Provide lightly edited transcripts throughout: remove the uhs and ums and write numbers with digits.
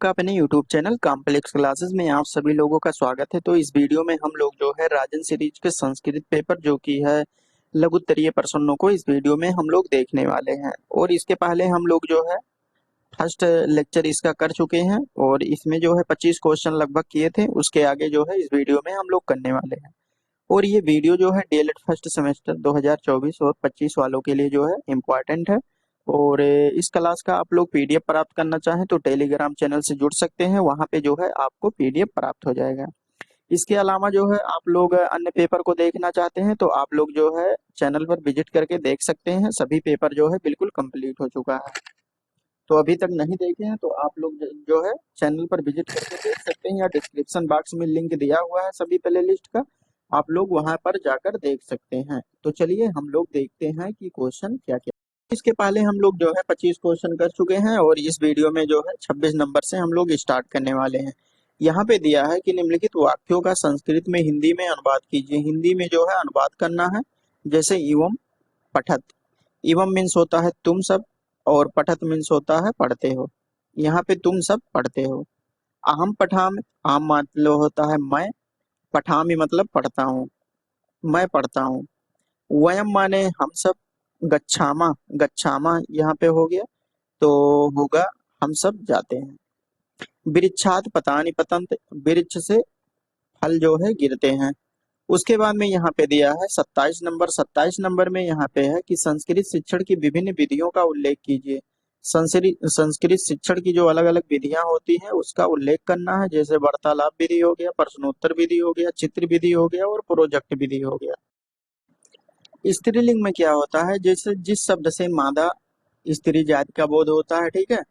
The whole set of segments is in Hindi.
का अपने YouTube चैनल कॉम्प्लेक्स क्लासेस में आप सभी लोगों का स्वागत है। तो इस वीडियो में हम लोग जो है राजन सीरीज के संस्कृत पेपर जो कि है लघु उत्तरीय प्रश्नों को इस वीडियो में हम लोग देखने वाले हैं। और इसके पहले हम लोग जो है फर्स्ट लेक्चर इसका कर चुके हैं और इसमें जो है 25 क्वेश्चन लगभग किए थे। उसके आगे जो है इस वीडियो में हम लोग करने वाले हैं। और ये वीडियो जो है डीएलएड फर्स्ट सेमेस्टर 2024 और 25 वालों के लिए जो है इम्पोर्टेंट है। और इस क्लास का आप लोग पीडीएफ प्राप्त करना चाहें तो टेलीग्राम चैनल से जुड़ सकते हैं, वहां पे जो है आपको पीडीएफ प्राप्त हो जाएगा। इसके अलावा जो है आप लोग अन्य पेपर को देखना चाहते हैं तो आप लोग जो है चैनल पर विजिट करके देख सकते हैं। सभी पेपर जो है बिल्कुल कंप्लीट हो चुका है। तो अभी तक नहीं देखे हैं तो आप लोग जो है चैनल पर विजिट करके देख सकते हैं, या डिस्क्रिप्शन बॉक्स में लिंक दिया हुआ है सभी प्ले लिस्ट का, आप लोग वहां पर जाकर देख सकते हैं। तो चलिए हम लोग देखते हैं कि क्वेश्चन क्या क्या। इसके पहले हम लोग जो है 25 क्वेश्चन कर चुके हैं और इस वीडियो में जो है 26 नंबर से हम लोग स्टार्ट करने वाले हैं। यहाँ पे दिया है कि निम्नलिखित वाक्यों का संस्कृत में हिंदी में अनुवाद कीजिए। हिंदी में जो है अनुवाद करना है, जैसे एवं पठत। एवं मीन्स होता है तुम सब, और पठत मीन्स होता है पढ़ते हो। यहाँ पे तुम सब पढ़ते हो। अहम पठाम, आम मतलब होता है मैं, पठामी मतलब पढ़ता हूँ, मैं पढ़ता हूँ। वयम माने हम सब, गच्छामा, गच्छामा यहाँ पे हो गया तो होगा हम सब जाते हैं। वृक्षात पतानि पतंत, वृक्ष से फल जो है गिरते हैं। उसके बाद में यहाँ पे दिया है 27 नंबर। 27 नंबर में यहाँ पे है कि संस्कृत शिक्षण की विभिन्न विधियों का उल्लेख कीजिए। संस्कृत संस्कृत शिक्षण की जो अलग अलग विधियां होती हैं उसका उल्लेख करना है, जैसे वार्तालाप विधि हो गया, प्रश्नोत्तर विधि हो गया, चित्र विधि हो गया और प्रोजेक्ट विधि हो गया। स्त्रीलिंग में क्या होता है, जैसे जिस शब्द से मादा स्त्री जाति का बोध होता है, ठीक है,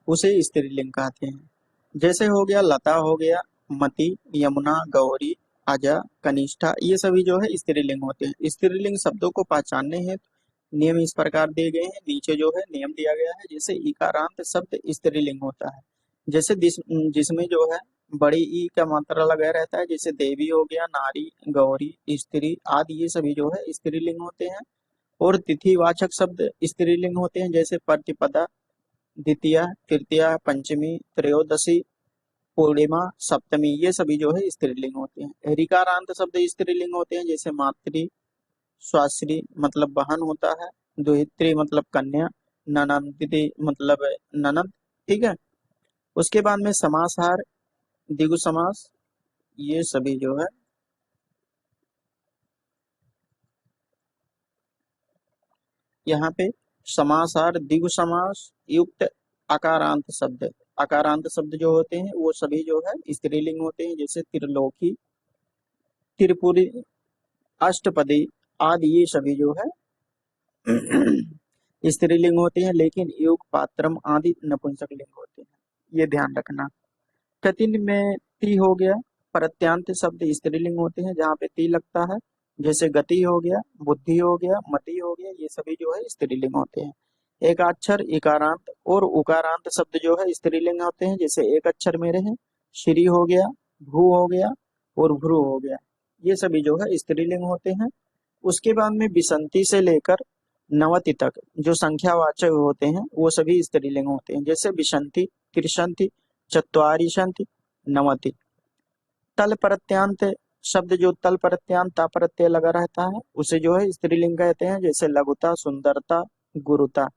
उसे स्त्रीलिंग कहते हैं। जैसे हो गया लता, हो गया मति, यमुना, गौरी, अजा, कनिष्ठा, ये सभी जो है स्त्रीलिंग होते हैं। स्त्रीलिंग शब्दों को पहचानने हैं नियम इस प्रकार दिए गए हैं। नीचे जो है नियम दिया गया है, जैसे इकारांत शब्द स्त्रीलिंग होता है, जैसे जिसमें जो है बड़ी ई का मात्रा लगा रहता है, जैसे देवी हो गया, नारी, गौरी, स्त्री आदि, ये सभी जो है स्त्रीलिंग होते हैं। और तिथिवाचक शब्द स्त्रीलिंग होते हैं, जैसे प्रतिपदा, द्वितीया, तृतीया, पंचमी, त्रयोदशी, पूर्णिमा, सप्तमी, ये सभी जो है स्त्रीलिंग होते हैं। ऋकारांत शब्द स्त्रीलिंग होते हैं, जैसे मातृ, स्वाश्री मतलब बहन होता है, दुहित्री मतलब कन्या, ननंदिनी मतलब ननद, ठीक है। उसके बाद में समासहार, द्विगु समास, ये सभी जो है यहाँ पे समासहार, द्विगु समास युक्त आकारांत शब्द, आकारांत शब्द जो होते हैं वो सभी जो है स्त्रीलिंग होते हैं, जैसे त्रिलोकी, त्रिपुरी, अष्टपदी आदि, ये सभी जो है स्त्रीलिंग होते हैं। लेकिन युग, पात्रम आदि नपुंसक लिंग होते हैं, ये ध्यान रखना। कठिन में ती हो गया, प्रत्यांत शब्द स्त्रीलिंग होते हैं जहाँ पे ती लगता है, जैसे गति हो गया, बुद्धि हो गया, मति हो गया, ये सभी जो है स्त्रीलिंग होते हैं। एक अक्षर इकारांत और उकारांत शब्द जो है स्त्रीलिंग होते हैं, जैसे एक अक्षर में रहे, श्री हो गया, भू हो गया और भ्रू हो गया, ये सभी जो है स्त्रीलिंग होते हैं। उसके बाद में विसंति से लेकर नवति तक जो संख्यावाचक होते हैं वो सभी स्त्रीलिंग होते हैं, जैसे विसंति, त्रिशंति, चत्वारिशंति, नवति। तल प्रत्यांत शब्द जो तल प्रत्यांत ता प्रत्यय लगा रहता है उसे जो है स्त्रीलिंग कहते हैं, जैसे लघुता, सुंदरता, गुरुता।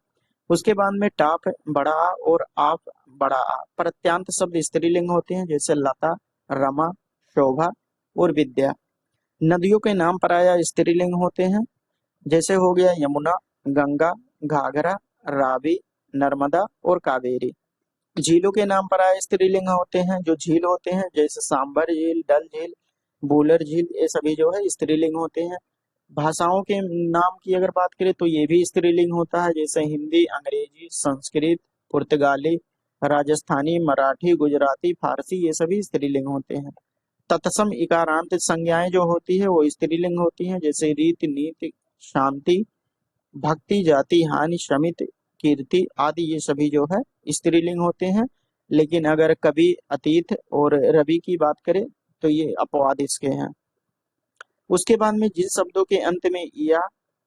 उसके बाद में टाप, बड़ा आ और आप, बड़ा आ। प्रत्यांत शब्द स्त्रीलिंग होते हैं, जैसे लता, रमा, शोभा और विद्या। नदियों के नाम प्रायः स्त्रीलिंग होते हैं, जैसे हो गया यमुना, गंगा, घाघरा, रावी, नर्मदा और कावेरी। झीलों के नाम प्रायः स्त्रीलिंग होते हैं, जो झील होते हैं, जैसे सांबर झील, डल झील, बूलर झील, ये सभी जो है स्त्रीलिंग होते हैं। भाषाओं के नाम की अगर बात करें तो ये भी स्त्रीलिंग होता है, जैसे हिंदी, अंग्रेजी, संस्कृत, पुर्तगाली, राजस्थानी, मराठी, गुजराती, फारसी, ये सभी स्त्रीलिंग होते हैं। तत्सम इकारांत संज्ञाएं जो होती है वो स्त्रीलिंग होती हैं, जैसे रीति, नीति, शांति, भक्ति, जाति, हानि, शमित, कीर्ति आदि, ये सभी जो है स्त्रीलिंग होते हैं। लेकिन अगर कभी, अतीत और रवि की बात करें तो ये अपवाद इसके हैं। उसके बाद में जिन शब्दों के अंत में या,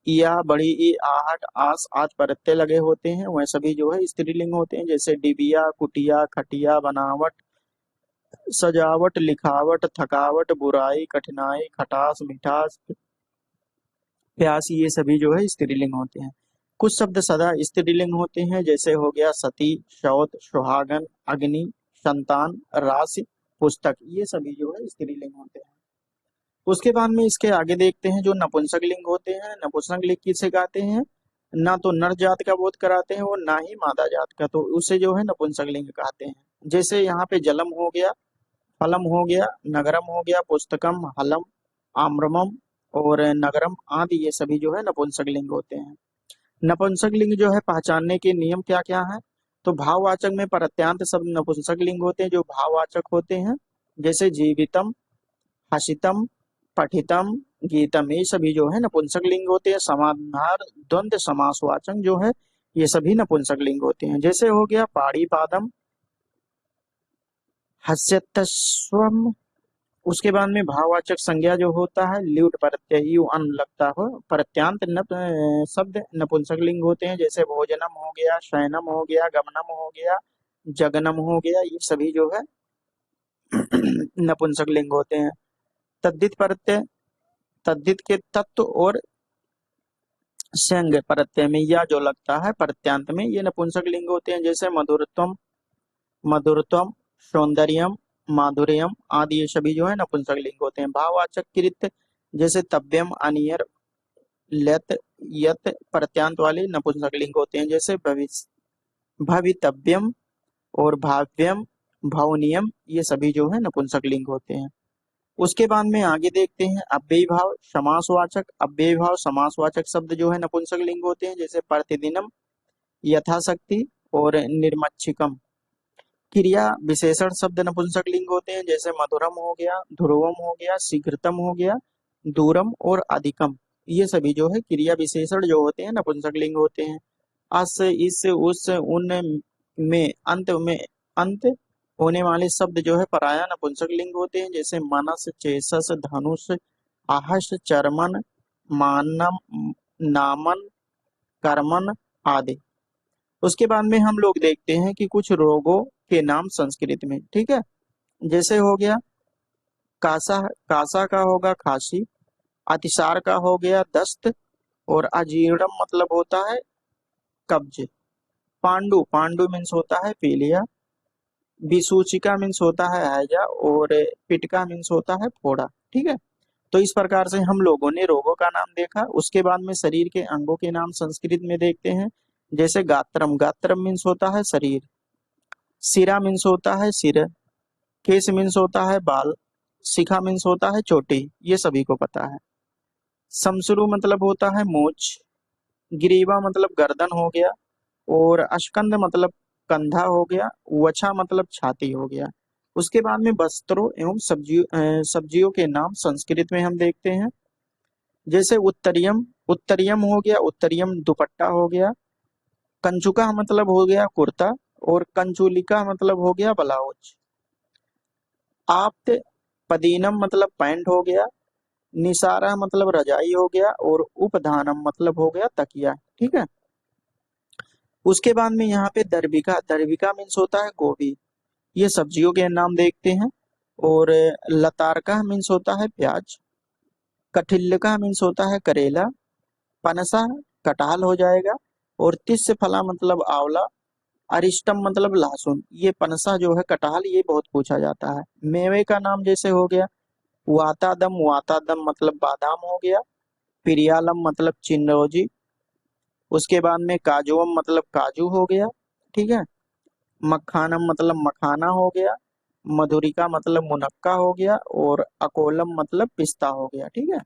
या, बड़ी ई, आहट, आस आदि प्रत्यय लगे होते हैं वह सभी जो है स्त्रीलिंग होते हैं। जैसे डिबिया, कुटिया, खटिया, बनावट, सजावट, लिखावट, थकावट, बुराई, कठिनाई, खटास, मिठास, प्यास, ये सभी जो है स्त्रीलिंग होते हैं। कुछ शब्द सदा स्त्रीलिंग होते हैं, जैसे हो गया सती, शौत, सुहागन, अग्नि, संतान, राशि, पुस्तक, ये सभी जो है स्त्रीलिंग होते हैं। उसके बाद में इसके आगे देखते हैं जो नपुंसक लिंग होते हैं। नपुंसक लिंग किसे कहते हैं? ना तो नर जात का बोध कराते हैं और ना ही मादा जात का, तो उसे जो है नपुंसक लिंग कहते हैं। जैसे यहाँ पे जलम हो गया, फलम हो गया, नगरम हो गया, पुस्तकम, हलम, आम्रमम और नगरम आदि, ये सभी जो है नपुंसक लिंग होते हैं। नपुंसक लिंग जो है पहचानने के नियम क्या क्या है? तो भाववाचक में प्रत्यांत शब्द नपुंसक लिंग होते हैं जो भाववाचक होते हैं। जैसे जीवितम, हसितम, पठितम, गीतम, ये सभी जो है नपुंसक लिंग होते हैं। समानार्थक द्वंद्व समासवाचक जो है ये सभी नपुंसक लिंग होते हैं। जैसे हो गया पाड़ीपादम, हस्यतस्वम। उसके बाद में भाववाचक संज्ञा जो होता है ल्यूट प्रत्यय यू अन लगता हो, प्रत्यांत शब्द नपुंसक लिंग होते हैं। जैसे भोजनम हो गया, शयनम हो गया, गमनम हो गया, जगनम हो गया, ये सभी जो है नपुंसक लिंग होते हैं। तद्धित प्रत्यय, तद्धित के तत्व और संग प्रत्यय में या जो लगता है प्रत्यांत में, ये नपुंसक लिंग होते हैं। जैसे मधुरत्वम, मधुरत्वम, सौंदर्यम, माधुर्यम आदि, ये सभी जो है नपुंसक लिंग होते हैं। भाववाचक कृत जैसे तव्यम, अनियर, लत, यत प्रत्यांत वाले नपुंसक लिंग होते हैं। जैसे भविष्य, भवितव्यम और भाव्यम, भवनियम, ये सभी जो है नपुंसक लिंग होते हैं। उसके बाद में आगे देखते हैं अव्ययी भाव समासवाचक। अव्ययी भाव समासवाचक शब्द जो है नपुंसक लिंग होते हैं। जैसे प्रतिदिनम, यथाशक्ति और निर्मच्छिकम। क्रिया विशेषण शब्द नपुंसक लिंग होते हैं। जैसे मधुरम हो गया, ध्रुवम हो गया, शीघ्रतम हो गया, दूरम और अधिकम, ये सभी जो है क्रिया विशेषण जो होते हैं नपुंसक लिंग होते हैं। अस, इस, उस, उन में अंत होने वाले शब्द जो है पराया नपुंसक लिंग होते हैं। जैसे मनस, चेसस, धनुष, आहस, चरमन, मानम, नामन, कर्मन आदि। उसके बाद में हम लोग देखते हैं कि कुछ रोगों के नाम संस्कृत में, ठीक है। जैसे हो गया कासा, कासा का होगा खांसी, अतिसार का हो गया दस्त और अजीर्णम मतलब होता है कब्ज। पांडु, पांडु मीन्स होता है पीलिया, विसूचिका मीन्स होता है हैजा और पिटका मीन्स होता है फोड़ा, ठीक है। तो इस प्रकार से हम लोगों ने रोगों का नाम देखा। उसके बाद में शरीर के अंगों के नाम संस्कृत में देखते हैं। जैसे गात्रम, गात्रम मीन्स होता है शरीर, सिरा मीन्स होता है सिर, केस मीन्स होता है बाल, शिखा मीन्स होता है चोटी, ये सभी को पता है। समसुरु मतलब होता है मूछ, ग्रीवा मतलब गर्दन हो गया और अश्कंद मतलब कंधा हो गया, वछा मतलब छाती हो गया। उसके बाद में वस्त्रों एवं सब्जियों के नाम संस्कृत में हम देखते हैं। जैसे उत्तरियम, उत्तरियम हो गया, उत्तरियम दुपट्टा हो गया, कंचुका मतलब हो गया कुर्ता और कंचुलिका मतलब हो गया ब्लाउज। आप्त पदीनम मतलब पैंट हो गया, निसारा मतलब रजाई हो गया और उपधानम मतलब हो गया तकिया, ठीक है। उसके बाद में यहाँ पे दरबिका, दरबिका मीन्स होता है गोभी, ये सब्जियों के नाम देखते हैं। और लतारका मीन्स होता है प्याज, कठिल्लिका मीन्स होता है करेला, पनसा कटहल हो जाएगा और तिस्य फला मतलब आंवला, अरिष्टम मतलब लहसुन। ये पनसा जो है कटहल, ये बहुत पूछा जाता है। मेवे का नाम जैसे हो गया वातादम, वातादम मतलब बादाम हो गया, पिरियालम मतलब चिन्नौजी। उसके बाद में काजुअम मतलब काजू हो गया, ठीक है। मखानम मतलब मखाना हो गया, मधुरिका मतलब मुनक्का हो गया और अकोलम मतलब पिस्ता हो गया, ठीक है।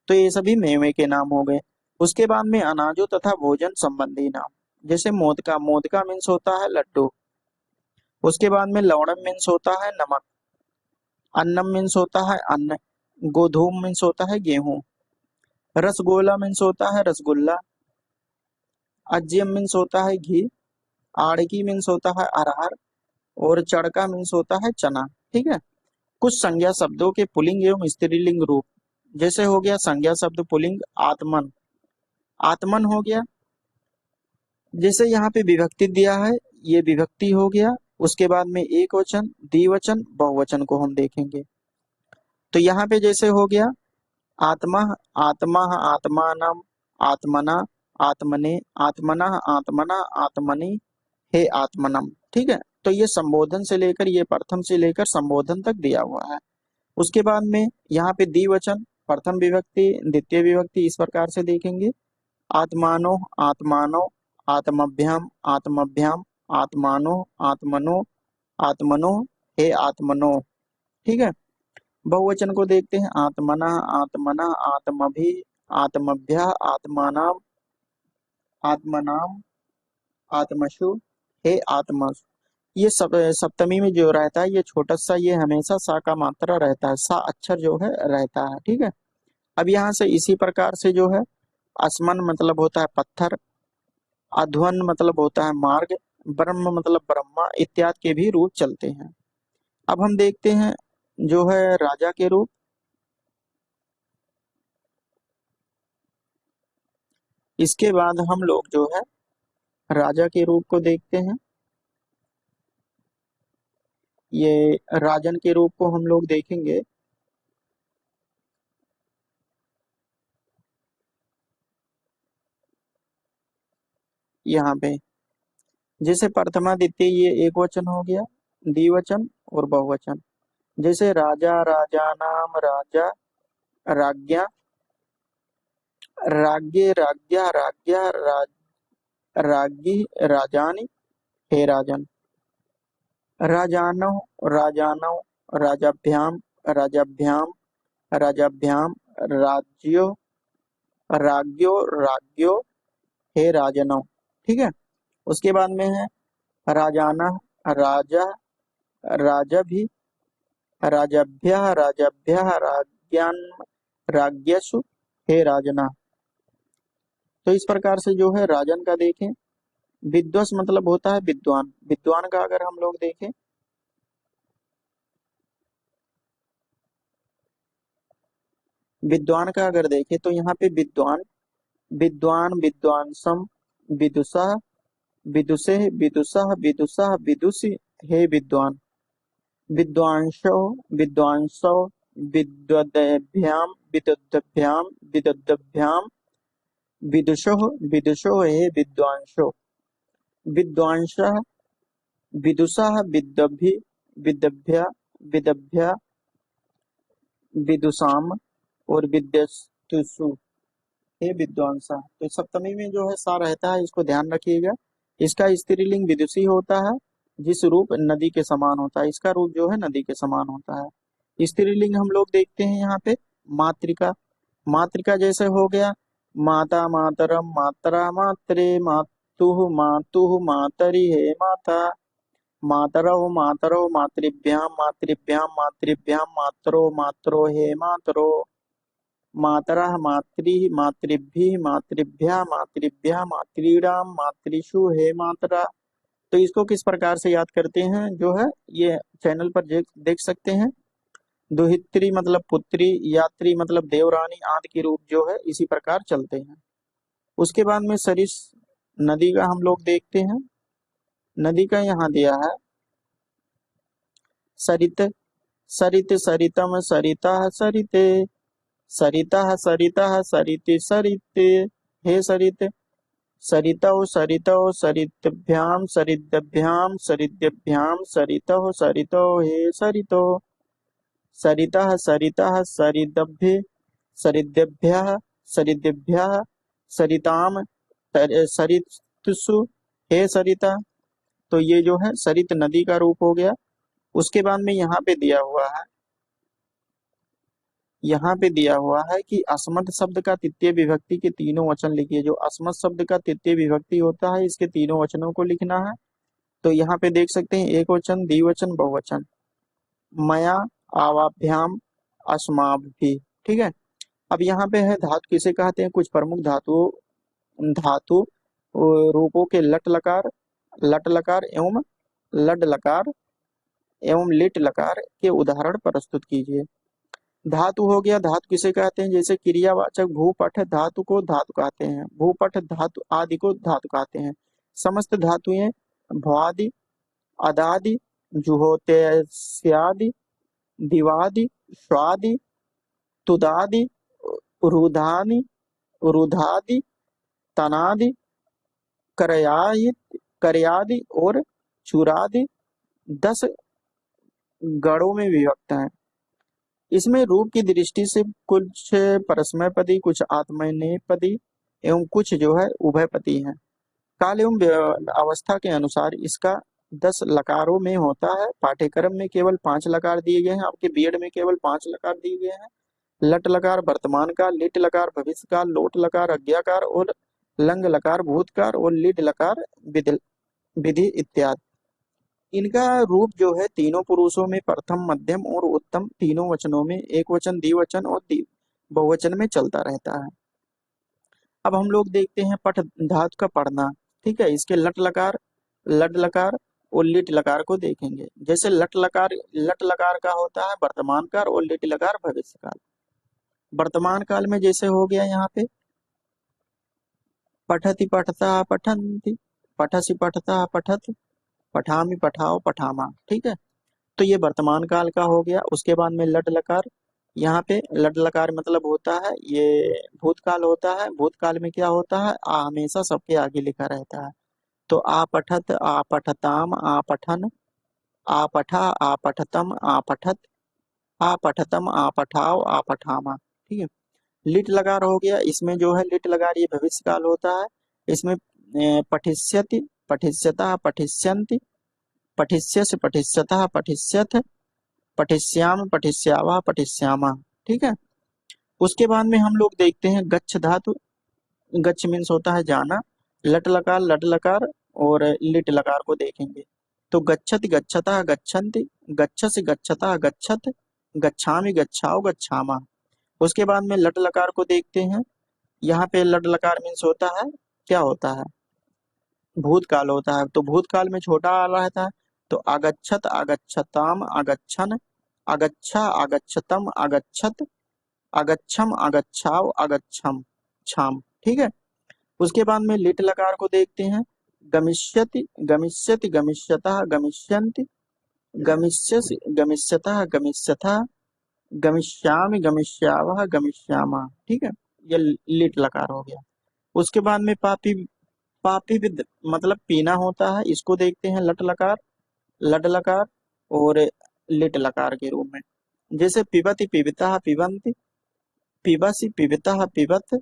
तो ये सभी मेवे के नाम हो गए। उसके बाद में अनाजों तथा भोजन संबंधी नाम, जैसे मोदका, मोदका मीन्स होता है लड्डू। उसके बाद में लवणम मीन्स होता है नमक, अन्नम मीन्स होता है अन्न, गोधूम मीन्स होता है गेहूं, रसगोला मीन्स होता है रसगुल्ला, अज्यम मीन्स होता है घी, आड़की मीन्स होता है अरहर और चड़का मीन्स होता है चना, ठीक है। कुछ संज्ञा शब्दों के पुल्लिंग एवं स्त्रीलिंग रूप, जैसे हो गया संज्ञा शब्द पुल्लिंग आत्मन, आत्मन हो गया। जैसे यहाँ पे विभक्ति दिया है, ये विभक्ति हो गया। उसके बाद में एक वचन, द्विवचन, बहुवचन को हम देखेंगे। तो यहाँ पे जैसे हो गया आत्मा, आत्मा, आत्मानम, आत्मना, आत्मने, आत्मना, आत्मना, आत्मनि, हे आत्मनम। ठीक है, तो ये संबोधन से लेकर, ये प्रथम से लेकर संबोधन तक दिया हुआ है। उसके बाद में यहाँ पे द्विवचन, प्रथम विभक्ति, द्वितीय विभक्ति, इस प्रकार से देखेंगे। आत्मानो, आत्मानो, आत्मभ्याम, आत्मभ्याम, आत्मानो, आत्मनो, आत्मनो, हे आत्मनो। ठीक है, बहुवचन को देखते हैं। आत्मना, आत्मना, आत्मभि, आत्मभ्या, आत्मानाम, आत्मनाम, आत्मशु, हे आत्मसु। ये सब सप्तमी में जो रहता है, ये छोटा सा, ये हमेशा सा का मात्रा रहता है, सा अक्षर जो है रहता है। ठीक है, अब यहाँ से इसी प्रकार से जो है असमन मतलब होता है पत्थर, अध्वन मतलब होता है मार्ग, ब्रह्म मतलब ब्रह्मा इत्यादि के भी रूप चलते हैं। अब हम देखते हैं जो है राजा के रूप। इसके बाद हम लोग जो है राजा के रूप को देखते हैं। ये राजन के रूप को हम लोग देखेंगे। यहाँ पे जैसे प्रथमा द्वितीय, ये एक वचन हो गया, द्विवचन और बहुवचन। जैसे राजा, राजा नाम, राजा, राज्ञा, राज्ञे, राज्ञा, राज्ञा, राज्ञी, राजानी, हे राजन। राजानो, राजानो, राजाभ्याम, राजाभ्याम, राजाभ्याम, राज्यो, राज्यो, राज्यो, हे राजनौ। ठीक है, उसके बाद में है राजाना, राजा, राजा भी, राजाभ्य, राजाभ्य, राज्ञान, राज्ञसु, हे राजना। तो इस प्रकार से जो है राजन का देखें। विद्वस मतलब होता है विद्वान, विद्वान का अगर हम लोग देखें, विद्वान का अगर देखें तो यहाँ पे विद्वान, विद्वान, विद्वांसम, विदुषा, विदुषे, विदुषा, विदुषा, विदुषी, हे विद्वान। विद्वांसो, विद्वांसो, विद्वद्भ्याम, विदुद्भ्याम, विदुद्भ्याम, विदुषो, विदुषो, हे विद्वांसो। विद्वांसः, विदुषः, विद्वद्भि, विदभ्या, विदभ्या, विदुषाम और विद्यस्तुषु, हे विद्वांसा। तो सप्तमी में जो है सा रहता है, इसको ध्यान रखिएगा। इसका स्त्रीलिंग विदुषी होता है, जिस रूप नदी के समान होता है, इसका रूप जो है नदी के समान होता है। स्त्रीलिंग हम लोग देखते हैं यहाँ पे मातृका। मातृका जैसे हो गया माता, मातरम, मातरा, मात्रे, मातुः, मातुः, मातरि, हे माता। मातरौ, मातरौ, मातृभ्याम, मातृभ्याम, मातृभ्याम, मातरो, मातरो, हे मातरो। मातरः, मातृ, मातृभ्यः, मातृभ्या, मातृभ्या, मातृणाम, मातृषु, हे मातरा। तो इसको किस प्रकार से याद करते हैं जो है, ये चैनल पर देख सकते हैं। दुहित्री मतलब पुत्री, यात्री मतलब देवरानी आदि के रूप जो है इसी प्रकार चलते हैं। उसके बाद में सरिस, नदी का हम लोग देखते हैं। नदी का यहाँ दिया है सरित, सरित, सरितम, सरिता, सरिते, सरिता, सरिता, सरिति, सरिते, हे सरित। सरितौ, सरितौ, सरितभ्याम, सरितभ्याम, सरितभ्याम, सरितौ, सरितौ, हे सरितो। सरितः, सरितः, सरितभ्य, सरितभ्यः, सरितभ्यः, सरिताम, सरितसु, हे सरिता। तो ये जो है सरित नदी का रूप हो गया। उसके बाद में यहाँ पे दिया हुआ है, यहाँ पे दिया हुआ है कि अस्मत् शब्द का तृतीय विभक्ति के तीनों वचन लिखिए। जो अस्मत् शब्द का तृतीय विभक्ति होता है, इसके तीनों वचनों को लिखना है। तो यहाँ पे देख सकते हैं एक वचन, द्विवचन, बहुवचन। मया, आवाभ्याम, अस्माभि। ठीक है, अब यहाँ पे है धातु किसे कहते हैं, कुछ प्रमुख धातु रूपों के लट लकार, लट लकार एवं लड लकार एवं लिट लकार के उदाहरण प्रस्तुत कीजिए। धातु हो गया, धातु किसे कहते हैं, जैसे क्रियावाचक भूपठ धातु को धातु कहते हैं, भूपठ धातु आदि को धातु कहते हैं। समस्त धातुएं भ्वादि, अदादि, जुहोत्स्यादि, दिवादि, श्वादि, तुदादि, रुधानि, रुधादि, तनादि, करयादि, करयादि और चुरादि 10 गणों में विभक्त हैं। इसमें रूप की दृष्टि से कुछ परस्मैपदी, कुछ आत्मनेपदी एवं कुछ जो है उभयपदी हैं। काल एवं अवस्था के अनुसार इसका 10 लकारों में होता है। पाठ्यक्रम में केवल 5 लकार दिए गए हैं, आपके बीएड में केवल 5 लकार दिए गए हैं। लट लकार वर्तमान काल, लिट लकार भविष्य काल, लोट लकार अज्ञाकार और लंग लकार भूतकाल और लिट लकार विधि इत्यादि। इनका रूप जो है तीनों पुरुषों में प्रथम, मध्यम और उत्तम तीनों वचनों में एक वचन, द्विवचन और बहुवचन में चलता रहता है। अब हम लोग देखते हैं पठ धातु का पढ़ना। ठीक है, इसके लट लकार, लड लकार और लिट लकार को देखेंगे। जैसे लट लकार का होता है वर्तमान काल और लिट लकार भविष्य काल। वर्तमान काल में जैसे हो गया यहाँ पे पठति पठता पठन्ति, पठसी पठता पठत, पठामी पठाओ पठामा। ठीक है, तो ये वर्तमान काल का हो गया। उसके बाद में लट लकार, यहाँ पे लट लकार मतलब होता है ये भूतकाल होता है। भूतकाल में क्या होता है, आ हमेशा सबके आगे लिखा रहता है। तो आ पठत, आ पठताम, आ पठन, आ पठा, आ पठतम, आ पठत, आ पठतम, आ पठाओ, आ पठामा। ठीक है, लिट लकार हो गया। इसमें जो है लिट लकार ये भविष्य काल होता है। इसमें पठिष्यति, पठिष्यता, पठिष्यन्ति, पठिष्यसि, पठिष्यतः, पठिष्यथ, पठिष्याम, पठिष्यावा, पठिष्यामा। ठीक है, उसके बाद में हम लोग देखते हैं गच्छ धातु। गच्छ मीन्स होता है जाना। लट लकार, लट लकार और लिट लकार को देखेंगे। तो गच्छति, गच्छतः, गच्छन्ति, गच्छसि, गच्छतः, गच्छत, गच्छामि, गच्छाओ, गच्छामा। उसके बाद में लट लकार को देखते हैं। यहाँ पे लट लकार मीन्स होता है, क्या होता है, भूतकाल होता है। तो भूतकाल में छोटा आ रहता है। तो आगच्छत, आगच्छताम, आगच्छन, आगच्छा, आगच्छतम, आगच्छत, आगच्छम, आगच्छाओ, आगच्छम, छाम। ठीक है, उसके बाद में लिट लकार को देखते हैं। गमिष्यति, गमिष्यति, गमिष्यतः, गमिष्यन्ति, गमिष्यसि, गमिष्यतः, गमिष्यथा, गमिष्यामि, गमिष्यावः, गमिष्यामा। ठीक है, ये लिट लकार हो गया। उसके बाद में पापी, पापी विद मतलब पीना होता है। इसको देखते हैं लट लकार, लड लकार और लिट लकार के रूप में। जैसे पिबति, पिबता, पिबंति, पिबसि, पिबतः, पिबत,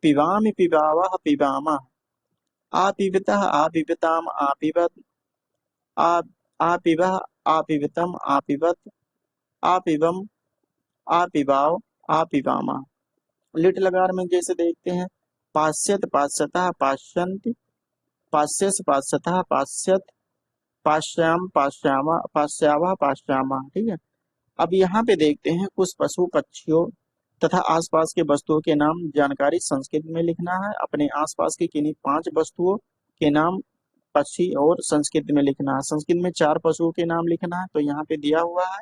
पिबामि, पिबावः, पिबामा। आपिबतः, आपिबताम, आपिबत, आ आपिबः, आपिबतम, आपिबत, आपिबम, आपिबाव, आपिबामा। लिट लकार में जैसे देखते हैं पाश्यत, पाश्यतः, पाश्यन्ति, पाश्यस, पाश्यतः, पाश्यत, पाश्याम, पाश्यामा, पाश्यावः, पाश्यामा। ठीक है, अब यहाँ पे देखते हैं कुछ पशु पक्षियों तथा आसपास के वस्तुओं के नाम जानकारी संस्कृत में लिखना है। अपने आसपास की किन्हीं 5 वस्तुओं के नाम पक्षी और संस्कृत में लिखना है। संस्कृत में 4 पशुओं के नाम लिखना है, तो यहाँ पे दिया हुआ है।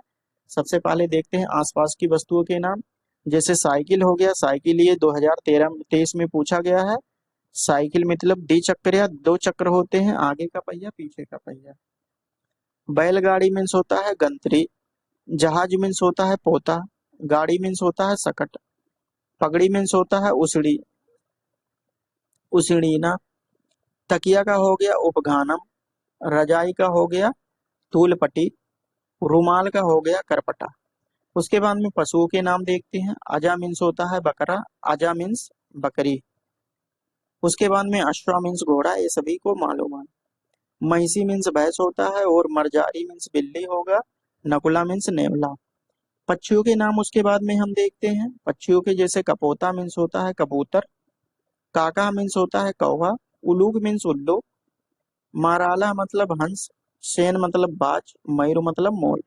सबसे पहले देखते हैं आसपास की वस्तुओं के नाम। जैसे साइकिल हो गया, साइकिल ये 2023 में पूछा गया है। साइकिल मतलब द्विचक्र या 2 चक्र होते हैं, आगे का पहिया पीछे का पहिया। बैलगाड़ी मीन्स होता है गंतरी, जहाज मीन्स होता है पोता, गाड़ी मीन्स होता है सकट, पगड़ी मीन्स होता है उसड़ी, उसीना। तकिया का हो गया उपघानम, रजाई का हो गया तूलपटी, रुमाल का हो गया करपटा। उसके बाद में पशुओं के नाम देखते हैं। अजा मीन्स होता है बकरा, अजा मीन्स बकरी। उसके बाद में अश्वा मीन्स घोड़ा, ये सभी को मालूम है। महिषी मीन्स भैंस होता है और मरजारी मीन्स बिल्ली होगा, नकुला मीन्स नेवला। पक्षियों के नाम उसके बाद में हम देखते हैं। पक्षियों के जैसे कपोता मीन्स होता है कबूतर, काका मीन्स होता है कौवा, उलूक मीन्स उल्लू, माराला मतलब हंस, शेन मतलब बाज, मयूर मतलब मोर।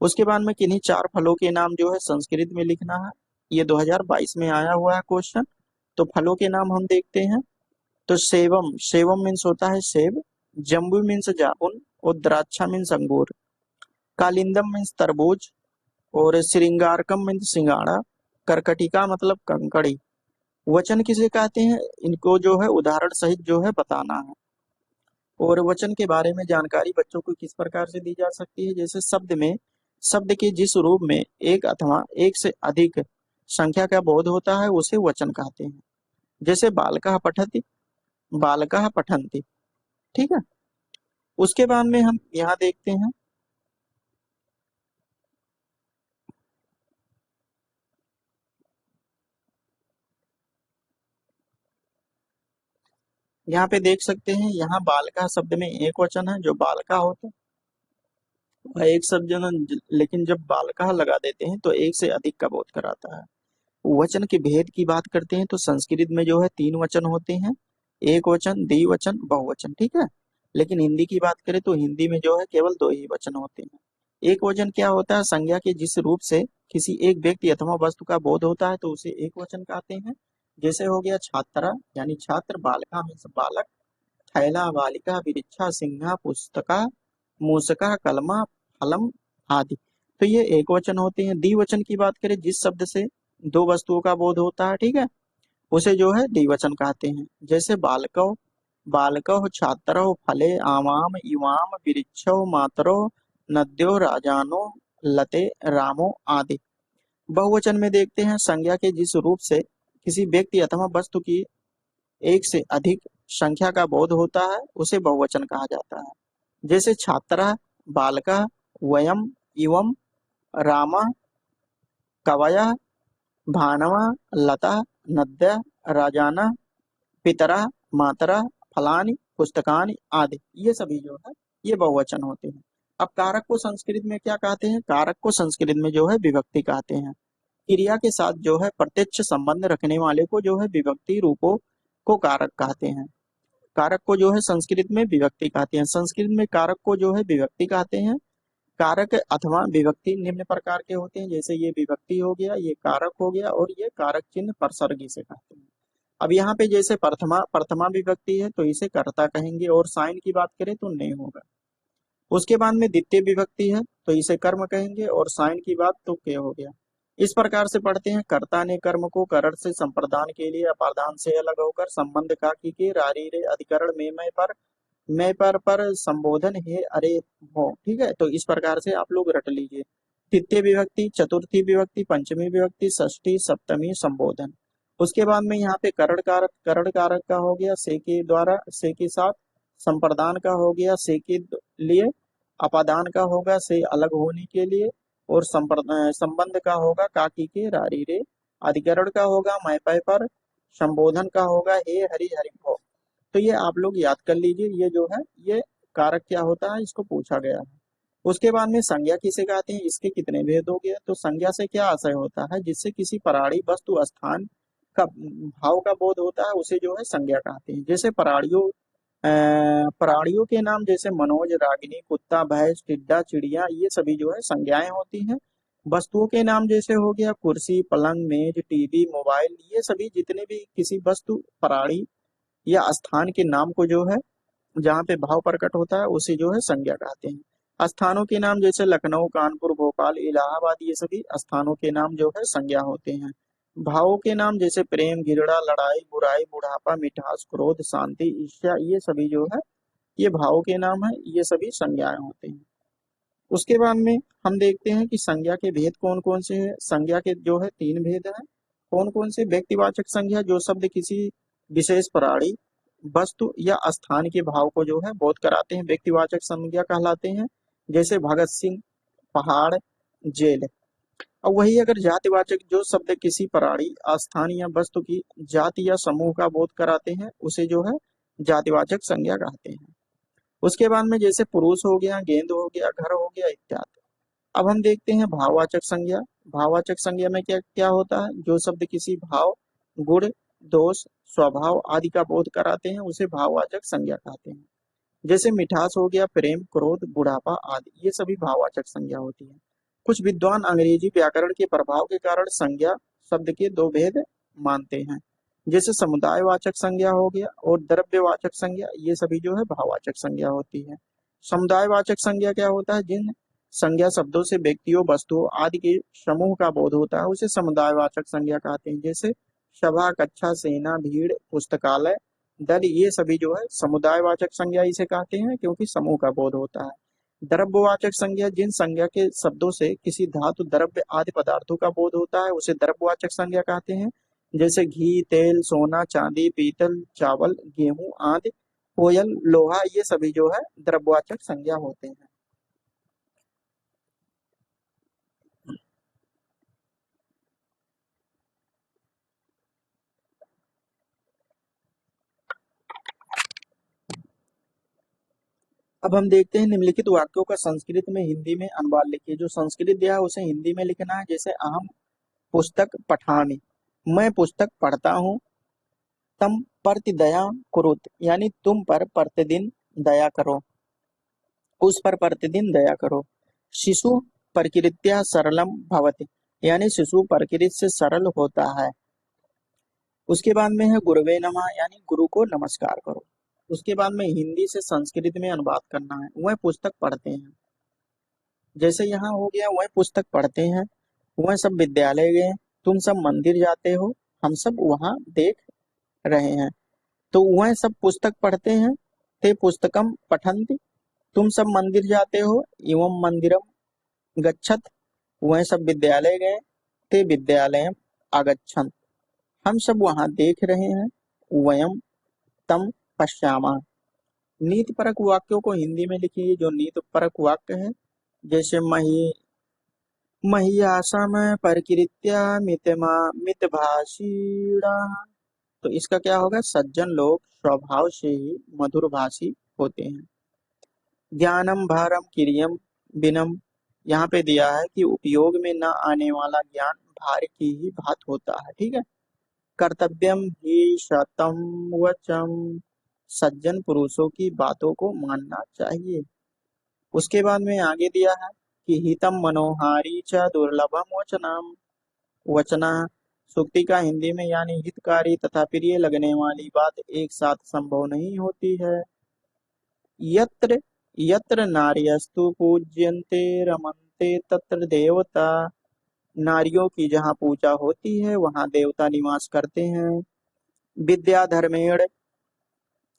उसके बाद में किन्हीं 4 फलों के नाम जो है संस्कृत में लिखना है। ये 2022 में आया हुआ है क्वेश्चन। तो फलों के नाम हम देखते हैं। तो सेवम, सेवम मीन्स होता है सेब, जम्बू मीन्स जामुन और द्राक्षा मीन्स अंगूर, कालिंदम मीन्स तरबूज और श्रृंगारकम मीन सिंगाड़ा, करकटिका मतलब कंकड़ी। वचन किसे कहते हैं, इनको जो है उदाहरण सहित जो है बताना है। और वचन के बारे में जानकारी बच्चों को किस प्रकार से दी जा सकती है, जैसे शब्द के जिस रूप में एक अथवा एक से अधिक संख्या का बोध होता है उसे वचन कहते हैं। जैसे बालकः पठति, बालकः पठन्ति। ठीक है। उसके बाद में हम यहाँ देखते हैं, यहाँ पे देख सकते हैं, यहाँ बालका शब्द में एक वचन है जो बालका होता है, वह एक शब्द लेकिन जब बालका लगा देते हैं तो एक से अधिक का बोध कराता है। वचन के भेद की बात करते हैं तो संस्कृत में जो है तीन वचन होते हैं, एक वचन, द्विवचन, बहुवचन। ठीक है। लेकिन हिंदी की बात करें तो हिंदी में जो है केवल दो ही वचन होते हैं। एक वचन क्या होता है, संज्ञा के जिस रूप से किसी एक व्यक्ति अथवा वस्तु का बोध होता है तो उसे एक वचन कहते हैं। जैसे हो गया छात्रा यानी छात्र, बालका मीन्स बालक, थैला बालिका, विरिक्षा सिंहा, पुस्तका, मूसका, कलमा, फलम आदि। तो ये एक वचन होते हैं। द्विवचन की बात करें, जिस शब्द से दो वस्तुओं का बोध होता है, ठीक है, उसे जो है द्विवचन कहते हैं। जैसे बालकौ, बालकौ, छात्रौ, फले, आवाम, युवाम, विरिक्षौ, मातरो, नद्यो, राजानो, लते, रामो आदि। बहुवचन में देखते हैं, संज्ञा के जिस रूप से किसी व्यक्ति अथवा वस्तु की एक से अधिक संख्या का बोध होता है उसे बहुवचन कहा जाता है। जैसे छात्रा, बालका, वयम, इवम, रामा, कवयः, भानवा, लता, नद्या, राजाना, पितरा, मातरा, फलानि, पुस्तकानि आदि। ये सभी जो है ये बहुवचन होते हैं। अब कारक को संस्कृत में क्या कहते हैं, कारक को संस्कृत में जो है विभक्ति कहते हैं। क्रिया के साथ जो है प्रत्यक्ष संबंध रखने वाले को जो है विभक्ति रूपों को कारक कहते हैं। कारक को जो है संस्कृत में विभक्ति कहते हैं। संस्कृत में कारक को जो है विभक्ति कहते हैं। कारक अथवा विभक्ति निम्न प्रकार के होते हैं, जैसे ये विभक्ति हो गया, ये कारक हो गया और ये कारक चिन्ह परसर्गी से कहते हैं। अब यहाँ पे जैसे प्रथमा प्रथमा विभक्ति है तो इसे कर्ता कहेंगे, और साइन की बात करें तो नहीं होगा। उसके बाद में द्वितीय विभक्ति है तो इसे कर्म कहेंगे, और साइन की बात तो के हो गया। इस प्रकार से पढ़ते हैं, कर्ता ने कर्म को करण से संप्रदान के लिए अपादान से अलग होकर संबंध का की रारी रे अधिकरण में मैं पर संबोधन है अरे हो। ठीक है। तो इस प्रकार से आप लोग रट लीजिए। तृतीय विभक्ति, चतुर्थी विभक्ति, पंचमी विभक्ति, षष्ठी, सप्तमी, संबोधन। उसके बाद में यहाँ पे करण कारक का हो गया से के द्वारा, से के साथ, संप्रदान का हो गया से के लिए, अपादान का होगा से अलग होने के लिए, और संबंध का होगा काकी के रारी रे, अधिकरण का होगा मैं पै पर, संबोधन का होगा हे हरि हरि भो। तो ये आप लोग याद कर लीजिए, ये जो है ये कारक क्या होता है इसको पूछा गया है। उसके बाद में संज्ञा किसे कहते हैं, इसके कितने भेद हो गए, तो संज्ञा से क्या आशय होता है, जिससे किसी प्राणी वस्तु स्थान का भाव का बोध होता है उसे जो है संज्ञा कहते हैं। जैसे प्राणियों के नाम जैसे मनोज, रागिनी, कुत्ता, भैंस, टिड्डा, चिड़िया, ये सभी जो है संज्ञाएं होती हैं। वस्तुओं के नाम जैसे हो गया कुर्सी, पलंग, मेज, टीवी, मोबाइल, ये सभी जितने भी किसी वस्तु, प्राणी या स्थान के नाम को जो है जहाँ पे भाव प्रकट होता है उसे जो है संज्ञा कहते हैं। स्थानों के नाम जैसे लखनऊ, कानपुर, भोपाल, इलाहाबाद, ये सभी स्थानों के नाम जो है संज्ञा होते हैं। भावों के नाम जैसे प्रेम, घृणा, लड़ाई, बुराई, बुढ़ापा, मिठास, क्रोध, शांति, ईर्ष्या, ये सभी जो है ये भावों के नाम है, ये सभी संज्ञाएं होते हैं। उसके बाद में हम देखते हैं कि संज्ञा के भेद कौन कौन से हैं। संज्ञा के जो है तीन भेद हैं। कौन कौन से, व्यक्तिवाचक संज्ञा, जो शब्द किसी विशेष प्राणी, वस्तु या स्थान के भाव को जो है बोध कराते हैं, व्यक्तिवाचक संज्ञा कहलाते हैं। जैसे भगत सिंह, पहाड़, जेल। और वही अगर जातिवाचक, जो शब्द किसी प्राणी, स्थान या वस्तु की जाति या समूह का बोध कराते हैं उसे जो है जातिवाचक संज्ञा कहते हैं। उसके बाद में जैसे पुरुष हो गया, गेंद हो गया, घर हो गया इत्यादि। अब हम देखते हैं भाववाचक संज्ञा। भाववाचक संज्ञा में क्या क्या होता है, जो शब्द किसी भाव, गुण, दोष, स्वभाव आदि का बोध कराते हैं उसे भाववाचक संज्ञा कहते हैं। जैसे मिठास हो गया, प्रेम, क्रोध, बुढ़ापा आदि, ये सभी भाववाचक संज्ञा होती है। कुछ विद्वान अंग्रेजी व्याकरण के प्रभाव के कारण संज्ञा शब्द के दो भेद मानते हैं, जैसे समुदायवाचक संज्ञा हो गया और द्रव्यवाचक संज्ञा, ये सभी जो है भाववाचक संज्ञा होती है। समुदायवाचक संज्ञा क्या होता है, जिन संज्ञा शब्दों से व्यक्तियों, वस्तुओं आदि के समूह का बोध होता है, उसे समुदायवाचक संज्ञा कहते हैं। जैसे सभा, कक्षा, सेना, भीड़, पुस्तकालय, दल, ये सभी जो है समुदायवाचक संज्ञा इसे कहते हैं, क्योंकि समूह का बोध होता है। द्रव्यवाचक संज्ञा, जिन संज्ञा के शब्दों से किसी धातु, द्रव्य आदि पदार्थों का बोध होता है, उसे द्रव्यवाचक संज्ञा कहते हैं। जैसे घी, तेल, सोना, चांदी, पीतल, चावल, गेहूं आदि, कोयल, लोहा, ये सभी जो है द्रव्यवाचक संज्ञा होते हैं। अब हम देखते हैं निम्नलिखित वाक्यों का संस्कृत में हिंदी में अनुवाद लिखिए। जो संस्कृत दिया है उसे हिंदी में लिखना है। जैसे अहम पुस्तक पठामि, मैं पुस्तक पढ़ता हूँ। तम प्रति दया कुरुत, यानी तुम पर प्रतिदिन दया करो, उस पर प्रतिदिन दया करो। शिशु प्रकृत्या सरलम भवति, यानी शिशु प्रकृति से सरल होता है। उसके बाद में है गुरुवे नमः, यानी गुरु को नमस्कार करो। उसके बाद में हिंदी से संस्कृत में अनुवाद करना है। वह पुस्तक पढ़ते हैं, जैसे यहाँ हो गया वह पुस्तक पढ़ते हैं, वह सब विद्यालय गए, तुम सब मंदिर जाते हो, हम सब वहाँ देख रहे हैं। तो वह सब पुस्तक पढ़ते हैं, ते पुस्तकम पठन्ति, तुम सब मंदिर जाते हो, एवं मंदिरम गच्छत, वह सब विद्यालय गए, ते विद्यालयम आगच्छन्, हम सब वहाँ देख रहे हैं, वयम तम पश्यामः। नीति परक वाक्यों को हिंदी में लिखिए। जो नीति परक वाक्य है, जैसे मह्यासम परकीर्त्या मितमा मितभाषीणा, तो इसका क्या होगा, सज्जन लोग स्वभाव से ही मधुरभाषी होते हैं। ज्ञानम भारम किरियम बिनम, यहाँ पे दिया है कि उपयोग में न आने वाला ज्ञान भार की ही भात होता है। ठीक है। कर्तव्यम ही शतम वचम, सज्जन पुरुषों की बातों को मानना चाहिए। उसके बाद में आगे दिया है कि हितम मनोहारी च दुर्लभम वचनम, वचना सूक्ति का हिंदी में यानी हितकारी तथा प्रिय लगने वाली बात एक साथ संभव नहीं होती है। यत्र यत्र नार्यस्तु पूज्यन्ते रमन्ते तत्र देवता, नारियों की जहाँ पूजा होती है वहाँ देवता निवास करते हैं। विद्या धर्मेण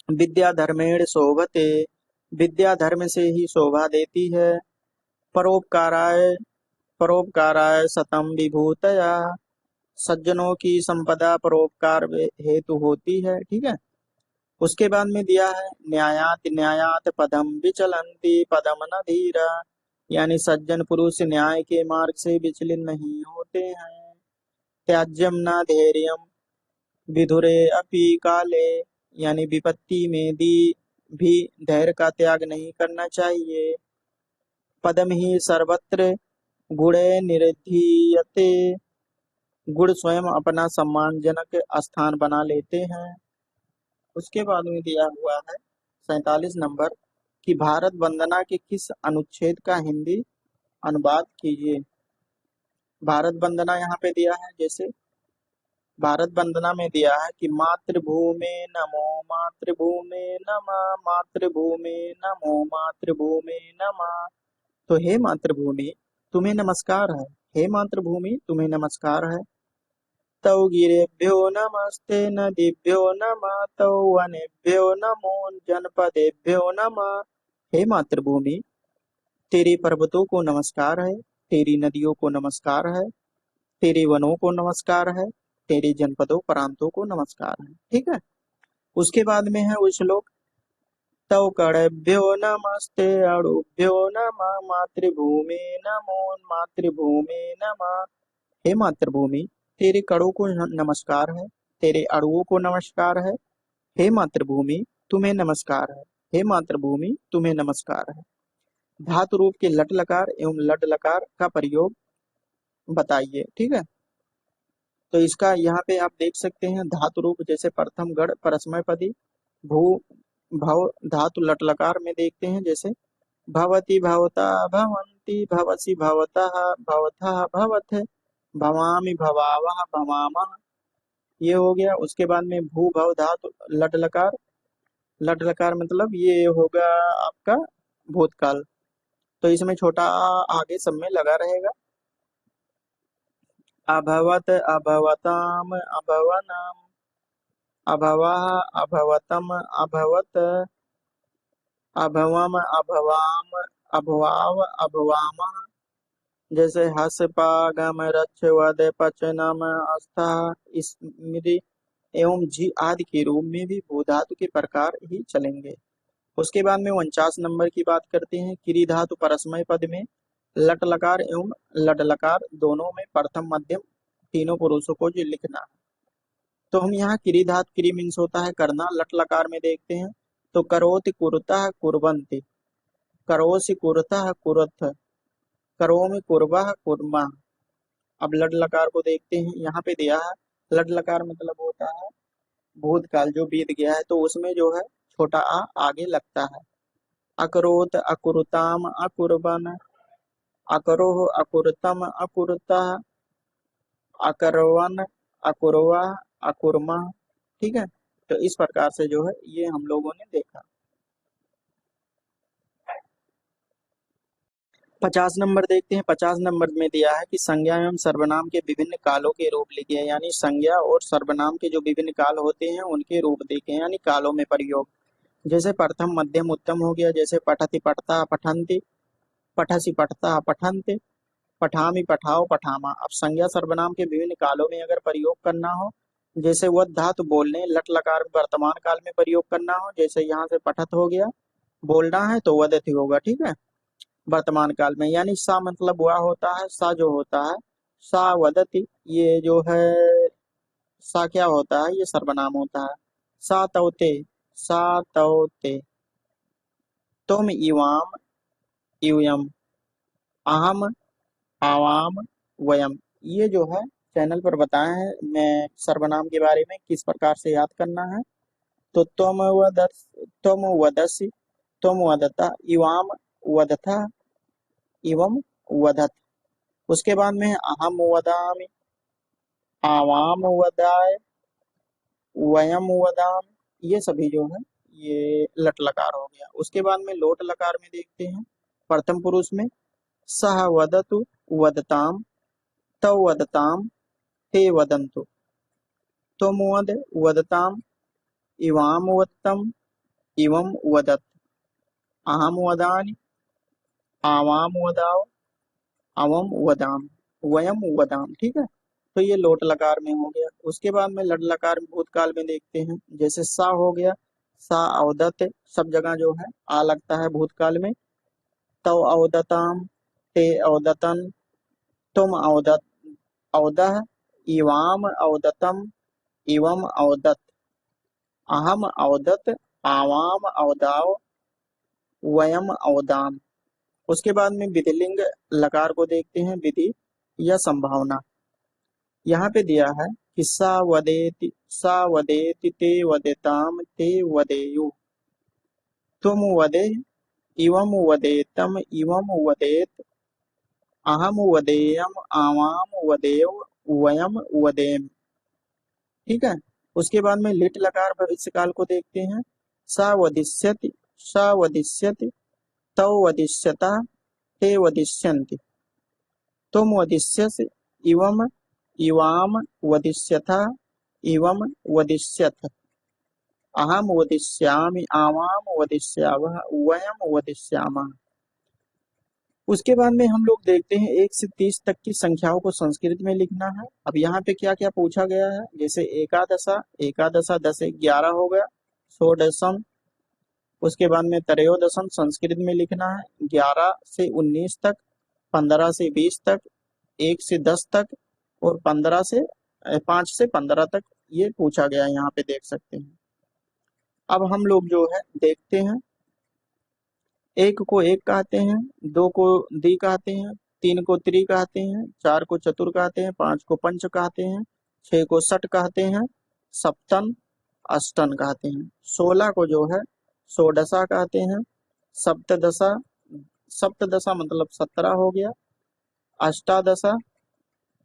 विद्या धर्मेण शोभते, विद्या धर्म से ही शोभा देती है। परोपकाराय परोपकाराय सतम विभूतया, सज्जनों की संपदा परोपकार हेतु होती है। ठीक है। उसके बाद में दिया है न्यायात न्यायात पदम विचलंती पदम न धीरा, यानी सज्जन पुरुष न्याय के मार्ग से विचलित नहीं होते हैं। त्याज्यम न धैर्यम विधुरे अपि काले, यानी विपत्ति में दी भी धैर्य का त्याग नहीं करना चाहिए। पदम ही सर्वत्र गुणे निरधीयते, गुण स्वयं अपना सम्मानजनक स्थान बना लेते हैं। उसके बाद में दिया हुआ है 47 नंबर कि भारत वंदना के किस अनुच्छेद का हिंदी अनुवाद कीजिए। भारत वंदना यहाँ पे दिया है। जैसे भारत वंदना में दिया है कि मातृभूमे नमो मातृभूमे नमः, मातृभूमे नमो मातृभूमे नमः। तो हे मातृभूमि तुम्हें नमस्कार है, हे मातृभूमि तुम्हें नमस्कार है। तौ गिरेभ्यो नमस्ते नदीभ्यो नमः, तौ वनेभ्यो नमो जनपदेभ्यो नमः। हे मातृभूमि तेरे पर्वतों को नमस्कार है, तेरी नदियों को नमस्कार है, तेरे वनों को नमस्कार है, तेरे जनपदों प्रांतों को नमस्कार है। ठीक है। उसके बाद में है वो श्लोक, तौ कणेभ्यो नमस्ते अणुभ्यो नमः, मातृभूमि नमो मातृभूमि नमः। हे मातृभूमि तेरे कणों को नमस्कार है, तेरे अणुओं को नमस्कार है। हे मातृभूमि तुम्हें नमस्कार है, हे मातृभूमि तुम्हें नमस्कार है। धातु रूप के लट लकार एवं लट लकार का प्रयोग बताइए। ठीक है। तो इसका यहाँ पे आप देख सकते हैं धातु रूप, जैसे प्रथम गढ़ परस्मय पदी भू भव, धातु लट लकार में देखते हैं जैसे भवति भवता भवन्ति भवसि भवतः भवतः भवथ, भवामि भवावः भवामः, ये हो गया। उसके बाद में भू भव धातु लट लकार मतलब ये होगा आपका भूतकाल। तो इसमें छोटा आ आगे सब में लगा रहेगा। अभवत, अभवताम, अभवनम, अभवः, अभवतम, अभवत, अभवम, अभवाम, अभवाव, अभवामः। जैसे हस पा गम रक्ष वद पच नम आस्था स्मृति एवं जी आदि के रूप में भी भू धातु के प्रकार ही चलेंगे। उसके बाद में 49 नंबर की बात करते हैं। क्री धातु परस्मय पद में लट लकार एवं लड लकार दोनों में प्रथम मध्यम तीनों पुरुषों को जो लिखना है। तो हम यहाँ क्री धातु, क्री मीन्स होता है करना, लट लकार में देखते हैं तो करोति कुरुतः कुर्वन्ति, करोसि कुरुतः कुरुथ, करोमि कुर्वः कुर्मः। अब लड लकार को देखते हैं, यहाँ पे दिया है लड लकार मतलब होता है भूतकाल जो बीत गया है, तो उसमें जो है छोटा आ आगे लगता है। अकरोत, अकुरुताम, अकुर्बन, अकरोह, अकुरतम, अकुरतः, अकरवन, अकुरवा, अकुरमा। ठीक है, तो इस प्रकार से जो है ये हम लोगों ने देखा। 50 नंबर देखते हैं। 50 नंबर में दिया है कि संज्ञा एवं सर्वनाम के विभिन्न कालों के रूप लिखिए, यानी संज्ञा और सर्वनाम के जो विभिन्न काल होते हैं उनके रूप देखें, यानी कालों में प्रयोग। जैसे प्रथम मध्यम उत्तम हो गया, जैसे पठति पठता पठन्ति, पठसी पठता पठन्ते, पठामी पठाओ पठामा। अब संज्ञा सर्वनाम के विभिन्न कालों में अगर प्रयोग करना हो, जैसे वह धातु बोलने लट लकार वर्तमान काल में प्रयोग करना हो, जैसे यहाँ से पठत हो गया बोलना है तो वदति होगा। ठीक है, वर्तमान काल में, यानी सा मतलब वह होता है, सा जो होता है सा वदति, ये जो है सा क्या होता है, ये सर्वनाम होता है। सा तौते, सा तौते, तुम इवाम, इवयम, अहम, आवाम, वयम। ये जो है चैनल पर बताए हैं मैं सर्वनाम के बारे में किस प्रकार से याद करना है। तो तुम वदसि, तुम वदता, इवाम वदथा, इवम वदत। उसके बाद में है अहम वदामि, आवाम वदाय, वयम वदाम। ये सभी जो है ये लट लकार हो गया। उसके बाद में लोट लकार में देखते हैं। प्रथम पुरुष में सह वदतु, वदताम, तव वदताम, ते वदन्तु, त्वम वद, वदताम, इवाम वदतम, इवम वदत, अहम वदानि, आवाम वदाव, अवम वदाम, वयम वदाम। ठीक है, तो ये लोट लकार में हो गया। उसके बाद में लट लकार में भूतकाल में देखते हैं, जैसे सा हो गया, सा अवदत, सब जगह जो है आ लगता है भूतकाल में। तव अवदताम, ते अवदतन, तुम अवदत, अवदह, इवाम अवदतम, इवम अवदत, अहम अवदत, आवाम अवदाव, वयम अवदाम। उसके बाद में विधिलिंग लकार को देखते हैं, विधि या संभावना। यहाँ पे दिया है कि सा वदेति, ते वदेताम, ते वदेयु, तुम वदे, इवम वदेतम, इवम वदेत, अहम वदेयम, आवाम वदेव, वयम वदेम। ठीक है, उसके बाद में लिट लकार भविष्य काल को देखते हैं। सा वदिष्यति, सा वदिष्यति, तव वदिष्यता, ते वदिष्यन्ति, तुम वदिष्यसि, इवम, इवाम वदिष्यथा, इवम वदिष्यथ, अहम वदिष्यामि, आवाम वदिष्यावः, वयम वदिष्यामः। उसके बाद में हम लोग देखते हैं 1 से 30 तक की संख्याओं को संस्कृत में लिखना है। अब यहाँ पे क्या क्या पूछा गया है, जैसे एकादशा, एकादशा 10 से 11 हो गया, षोडशम। उसके बाद में त्रयोदशम संस्कृत में लिखना है 11 से 19 तक, 15 से 20 तक, 1 से 10 तक, और 5 से 15 तक ये पूछा गया है, यहाँ पे देख सकते हैं। अब हम लोग जो है देखते हैं, 1 को 1 कहते हैं, 2 को द्वि कहते हैं, 3 को त्रि कहते हैं, 4 को चतुर कहते हैं, 5 को पंच कहते हैं, 6 को षट कहते हैं, सप्तन, अष्टन कहते हैं, 16 को जो है षोडशा कहते हैं, सप्तदशा, सप्तदशा मतलब 17 हो गया, अष्टादशा,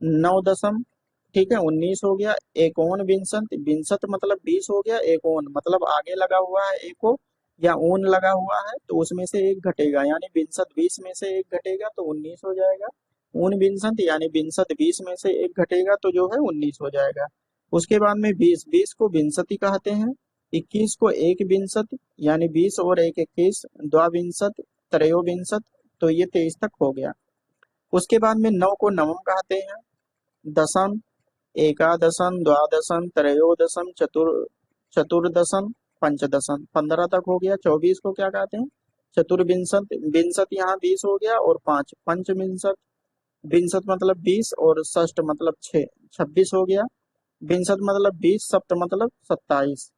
नवदशम, ठीक है 19 हो गया, एकोन विंशत, विंशत मतलब 20 हो गया, एकोन मतलब आगे लगा हुआ है एको, या ऊन लगा हुआ है तो उसमें से एक घटेगा, यानी विंशत 20 में से एक घटेगा तो 19 हो जाएगा। ऊन विंशत यानी विंशत 20 में से एक घटेगा तो जो है 19 हो जाएगा। उसके बाद में 20, 20 को विंशति कहते हैं। 21 को एक विंशत यानी 20 और एक 21, द्वाविंशत, त्रयोविंशत, तो ये 23 तक हो गया। उसके बाद में 9 को नवम कहते हैं। दशम, एकादशम, द्वादशम, त्रयोदशम, चतुर्दशम, पंचदशम, 15 तक हो गया। 24 को क्या कहते हैं? चतुर्विंशत, विंशत यहाँ 20 हो गया और पांच पंचविंशत, विंशत मतलब 20 और षष्ठ मतलब 6, 26 हो गया। विंशत मतलब 20, सप्त मतलब 27,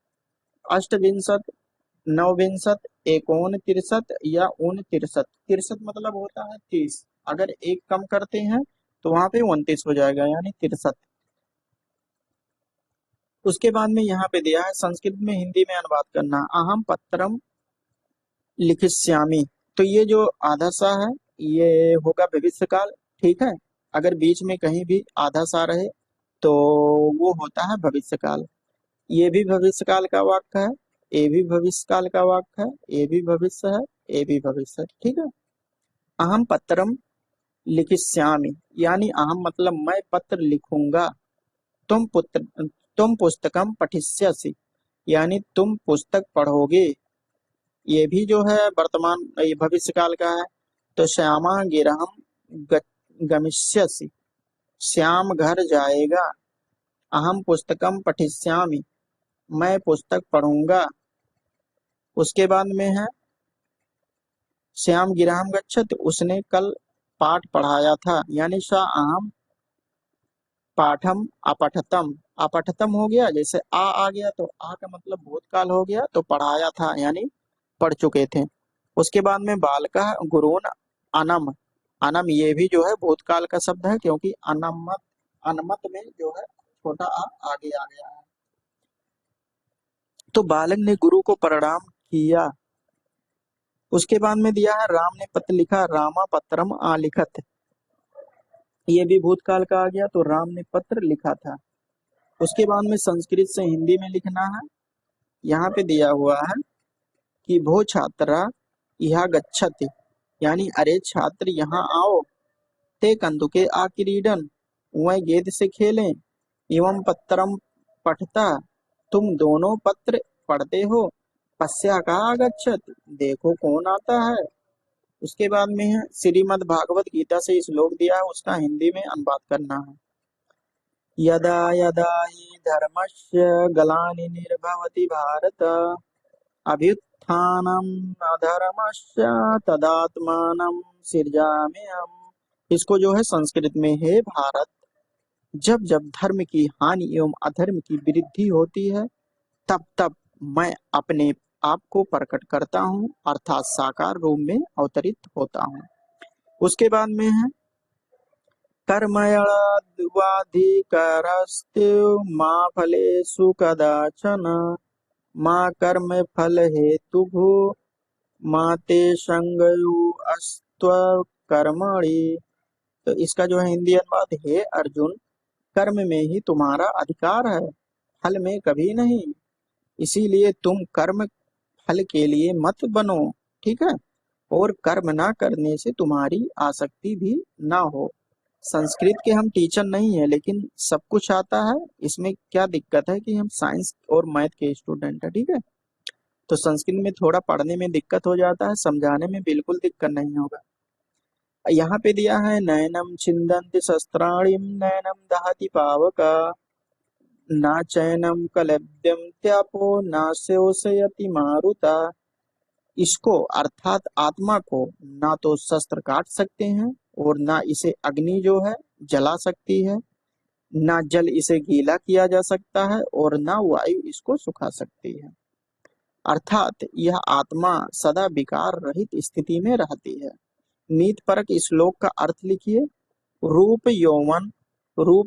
अष्टविंशत, नवविंशत, एकोन तिरसत या ऊन तिरसत। तिरसत मतलब होता है 30, अगर एक कम करते हैं तो वहां पे 29 हो जाएगा, यानी तिरसत। उसके बाद में यहाँ पे दिया है संस्कृत में हिंदी में अनुवाद करना। अहम पत्रम लिखिष्यामि, तो ये जो आधा सा है ये होगा भविष्य काल, ठीक है। अगर बीच में कहीं भी आधा सा रहे तो वो होता है भविष्य काल। ये भी भविष्य काल का वाक्य है, ये भी भविष्य काल का वाक्य है, ये भी भविष्य है, ये भी भविष्य है, ठीक है। अहम पत्रम लिखिष्यामि यानी अहम मतलब मैं पत्र लिखूंगा। तुम पुत्र तुम पुस्तकम पठिष्यसि यानी तुम पुस्तक पढ़ोगे। ये भी जो है वर्तमान ये भविष्य काल का है। तो श्यामा गिरहम गमिष्यसि, श्याम घर जाएगा। अहम पुस्तकम पठिष्यामि, मैं पुस्तक पढ़ूंगा। उसके बाद में है श्याम गिरहम गच्छत, उसने कल पाठ पढ़ाया था, यानी स अहम पाठम अपठतम। अपठतम हो गया, जैसे आ गया तो आ का मतलब भूतकाल हो गया, तो पढ़ाया था यानी पढ़ चुके थे। उसके बाद में बालका गुरून् अनम। अनम ये भी जो है भूतकाल का शब्द है, क्योंकि अनमत, अनमत में जो है छोटा आ आगे आ गया है। तो बालक ने गुरु को प्रणाम किया। उसके बाद में दिया है राम ने पत्र लिखा, रामा पत्रम आलिखत। ये भी भूतकाल का आ गया, तो राम ने पत्र लिखा था। उसके बाद में संस्कृत से हिंदी में लिखना है। यहाँ पे दिया हुआ है कि भो छात्रा यह गच्छति, यानी अरे छात्र यहाँ आओ। ते कंदुके आक्रीडन, वह गेंद से खेलें। एवं पत्रम पठता, तुम दोनों पत्र पढ़ते हो। पश्या का आगच्छत, देखो कौन आता है। उसके बाद में है श्रीमद् भागवत गीता से श्लोक दिया है, उसका हिंदी में अनुवाद करना है। यदा यदा हि धर्मस्य ग्लानिर्भवति भारत, अभ्युत्थानम् अधर्मस्य तदात्मानं सृजाम्यहम्। इसको जो है संस्कृत में है भारत, जब जब धर्म की हानि एवं अधर्म की वृद्धि होती है तब तब मैं अपने आप को प्रकट करता हूँ, अर्थात साकार रूप में अवतरित होता हूँ। उसके बाद में है कर्मण्यवाधिकारस्ते मा फलेषु कदाचन, माँ कर्म फल हेतु भू, माते संगयु अस्त्व कर्मणि। तो इसका जो है हिंदी अनुवाद है, अर्जुन कर्म में ही तुम्हारा अधिकार है, फल में कभी नहीं। इसीलिए तुम कर्म फल के लिए मत बनो, ठीक है। और कर्म ना करने से तुम्हारी आसक्ति भी ना हो। संस्कृत के हम टीचर नहीं है, लेकिन सब कुछ आता है। इसमें क्या दिक्कत है कि हम साइंस और मैथ के स्टूडेंट है, ठीक है। तो संस्कृत में थोड़ा पढ़ने में दिक्कत हो जाता है, समझाने में बिल्कुल दिक्कत नहीं होगा। यहाँ पे दिया है नयनम छिन्दन्ति शस्त्राणिम नयनम दहति पावका, ना चैनम कलभ्यम त्यापो ना शोषयति मारुता। इसको अर्थात आत्मा को ना तो शस्त्र काट सकते हैं और ना इसे अग्नि जो है जला सकती है, ना जल इसे गीला किया जा सकता है और ना वायु इसको सुखा सकती है। अर्थात यह आत्मा सदा विकार रहित स्थिति में रहती है। नीत परक श्लोक का अर्थ लिखिए। रूप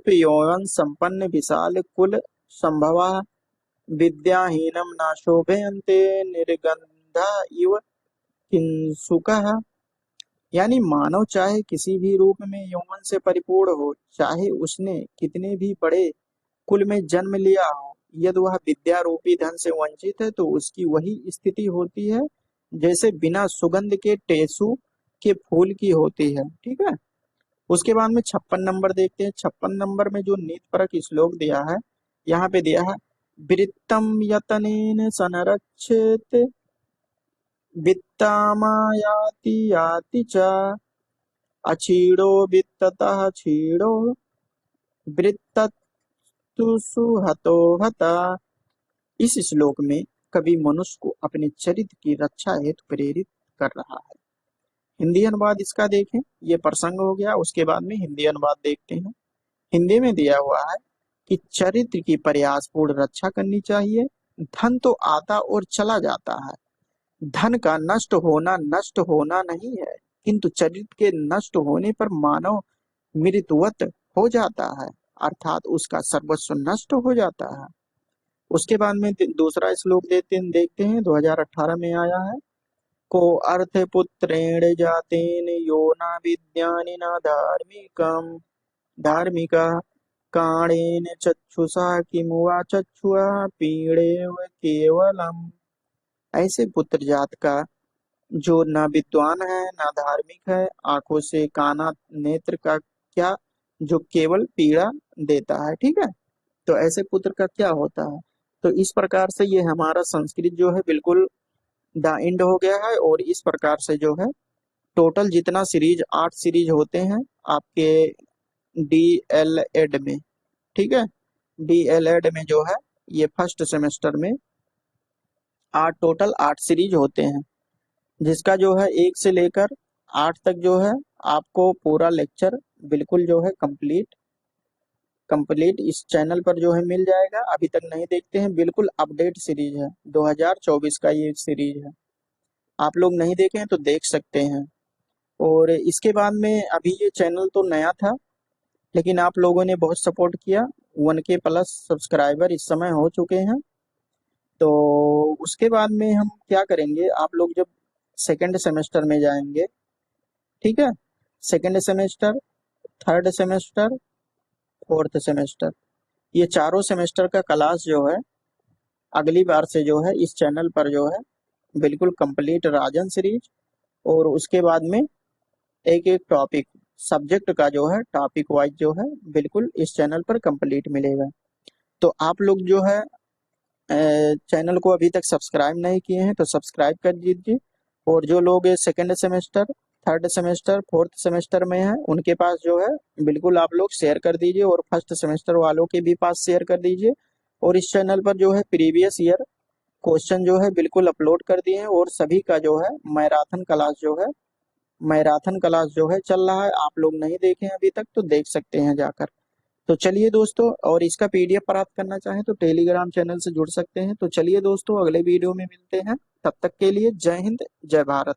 यौवन संपन्न विशाल कुल संभवा, विद्याहीनम ना शोभयन्ते निर्गंधा इव किंसुकः। यानी मानव चाहे किसी भी रूप में यौवन से परिपूर्ण हो, चाहे उसने कितने भी बड़े कुल में जन्म लिया हो, यदि वह विद्या रूपी धन से वंचित है तो उसकी वही स्थिति होती है जैसे बिना सुगंध के टेसू के फूल की होती है। ठीक है। उसके बाद में 56 नंबर देखते हैं। 56 नंबर में जो नीतिपरक श्लोक दिया है, यहाँ पे दिया है, वृत्तम यतनेन संरक्षेत वित्तामायाति याति च अछीड़ो वित्ततः छीड़ो वृत्तस्तु सुहतो हता। इस श्लोक में कवि मनुष्य को अपने चरित्र की रक्षा हेतु प्रेरित कर रहा है। हिंदी अनुवाद इसका देखें, ये प्रसंग हो गया। उसके बाद में हिंदी अनुवाद देखते हैं। हिंदी में दिया हुआ है कि चरित्र की प्रयासपूर्ण रक्षा करनी चाहिए। धन तो आता और चला जाता है, धन का नष्ट होना नहीं है, किंतु चरित्र के नष्ट होने पर मानव मृतवत हो जाता है, अर्थात उसका सर्वस्व नष्ट हो जाता है। उसके बाद में दूसरा श्लोक देखते हैं, 2018 में आया है। को अर्थ पुत्रेण जातेन यो न विद्यानि न धार्मिकम धार्मिका काणेन चक्षुषा किमुवा चक्षुआ पीड़ेव केवलम। ऐसे पुत्र जात का जो ना विद्वान है ना धार्मिक है, आंखों से काना नेत्र का क्या, जो केवल पीड़ा देता है। ठीक है। तो ऐसे पुत्र का क्या होता है। तो इस प्रकार से ये हमारा संस्कृत जो है बिल्कुल द एंड हो गया है। और इस प्रकार से जो है टोटल जितना सीरीज 8 सीरीज होते हैं आपके डी एल एड में। ठीक है। डी एल एड में जो है ये फर्स्ट सेमेस्टर में टोटल 8 सीरीज होते हैं, जिसका जो है 1 से लेकर 8 तक जो है आपको पूरा लेक्चर बिल्कुल जो है कंप्लीट इस चैनल पर जो है मिल जाएगा। अभी तक नहीं देखते हैं, बिल्कुल अपडेट सीरीज है, 2024 का ये सीरीज है। आप लोग नहीं देखे हैं तो देख सकते हैं। और इसके बाद में अभी ये चैनल तो नया था, लेकिन आप लोगों ने बहुत सपोर्ट किया। 1K प्लस सब्सक्राइबर इस समय हो चुके हैं। तो उसके बाद में हम क्या करेंगे, आप लोग जब सेकेंड सेमेस्टर में जाएंगे, ठीक है, second semester, third semester, fourth semester, ये चारों सेमेस्टर का क्लास जो है अगली बार से जो है इस चैनल पर जो है बिल्कुल कंप्लीट राजन सीरीज। और उसके बाद में एक एक टॉपिक सब्जेक्ट का जो है टॉपिक वाइज जो है बिल्कुल इस चैनल पर कंप्लीट मिलेगा। तो आप लोग जो है चैनल को अभी तक सब्सक्राइब नहीं किए हैं तो सब्सक्राइब कर दीजिए। और जो लोग second semester, third semester, fourth semester में हैं उनके पास जो है बिल्कुल आप लोग शेयर कर दीजिए, और फर्स्ट सेमेस्टर वालों के भी पास शेयर कर दीजिए। और इस चैनल पर जो है प्रीवियस ईयर क्वेश्चन जो है बिल्कुल अपलोड कर दिए हैं। और सभी का जो है मैराथन क्लास जो है चल रहा है। आप लोग नहीं देखे हैं अभी तक तो देख सकते हैं जाकर। तो चलिए दोस्तों, और इसका पीडीएफ प्राप्त करना चाहें तो टेलीग्राम चैनल से जुड़ सकते हैं। तो चलिए दोस्तों, अगले वीडियो में मिलते हैं। तब तक के लिए जय हिंद, जय भारत।